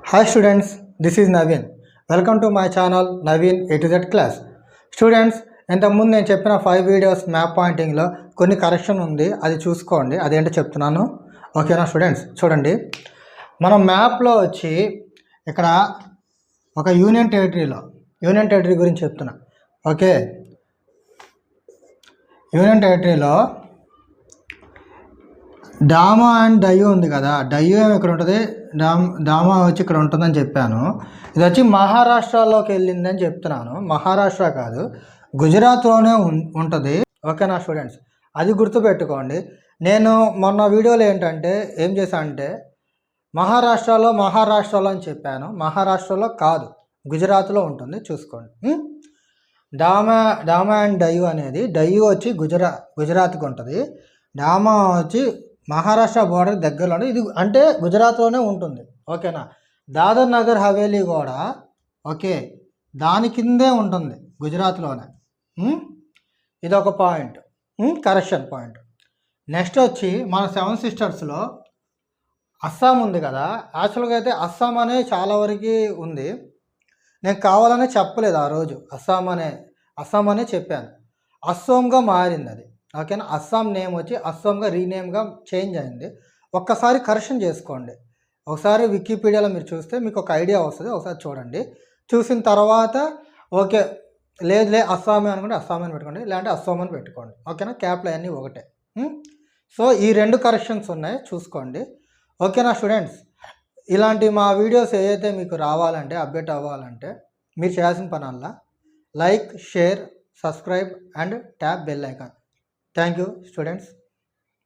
Hi students, this is Naveen. Welcome to my channel Naveen A to Z class. Students ఇంతకుముందు నేను చెప్పిన 5 videos map పాయింటింగ్లో కొన్ని correction ఉంది, అది చూసుకోండి. అదేంటో చెప్తున్నాను, ఓకేనా స్టూడెంట్స్? చూడండి, మనం మ్యాప్లో వచ్చి ఇక్కడ ఒక యూనియన్ టెరిటరీ గురించి చెప్తున్నా. ఓకే, యూనియన్ టెరిటరీలో డామా అండ్ డయ్యూ ఉంది కదా. డయ్యూ ఏమి ఇక్కడ ఉంటుంది, డామా వచ్చి ఇక్కడ ఉంటుందని చెప్పాను. ఇది వచ్చి మహారాష్ట్రలోకి వెళ్ళిందని చెప్తున్నాను. మహారాష్ట్ర కాదు, గుజరాత్లోనే ఉంటుంది. ఓకేనా స్టూడెంట్స్? అది గుర్తుపెట్టుకోండి. నేను మొన్న వీడియోలో ఏంటంటే ఏం చేశానంటే మహారాష్ట్రలో అని చెప్పాను. మహారాష్ట్రలో కాదు, గుజరాత్లో ఉంటుంది, చూసుకోండి. డామా అండ్ డయ్యూ అనేది, డయ్యూ వచ్చి గుజరాత్కి ఉంటుంది, డామా వచ్చి మహారాష్ట్ర బోర్డర్ దగ్గరలోనే, ఇది అంటే గుజరాత్లోనే ఉంటుంది. ఓకేనా? దాదర్ నగర్ హవేలీ కూడా ఓకే దాని కిందే ఉంటుంది, గుజరాత్లోనే. ఇది ఒక పాయింట్, కరెక్షన్ పాయింట్. నెక్స్ట్ వచ్చి మన 7 సిస్టర్స్లో అస్సాం ఉంది కదా. యాక్చువల్గా అయితే అస్సాం అనే చాలా వరకు ఉంది, నేను కావాలనే చెప్పలేదు ఆ రోజు. అస్సాం అనే చెప్పాను, అస్సోంగా మారింది అది. ఓకేనా? అస్సాం నేమ్ వచ్చి అస్సాంగా రీనేమ్గా చేంజ్ అయింది. ఒక్కసారి కరెక్షన్ చేసుకోండి. ఒకసారి వికీపీడియాలో మీరు చూస్తే మీకు ఒక ఐడియా వస్తుంది, ఒకసారి చూడండి. చూసిన తర్వాత ఓకే లేదు అస్సామే అనుకుంటే అస్సాం అని పెట్టుకోండి, లేదంటే అస్సాం అని పెట్టుకోండి. ఓకేనా? క్యాప్లు అన్నీ ఒకటే. సో ఈ 2 కరెక్షన్స్ ఉన్నాయి, చూసుకోండి. ఓకేనా స్టూడెంట్స్? ఇలాంటి మా వీడియోస్ ఏదైతే మీకు రావాలంటే, అప్డేట్ అవ్వాలంటే మీరు చేయాల్సిన పనల్లా like, share, subscribe and tap bell icon. Thank you students.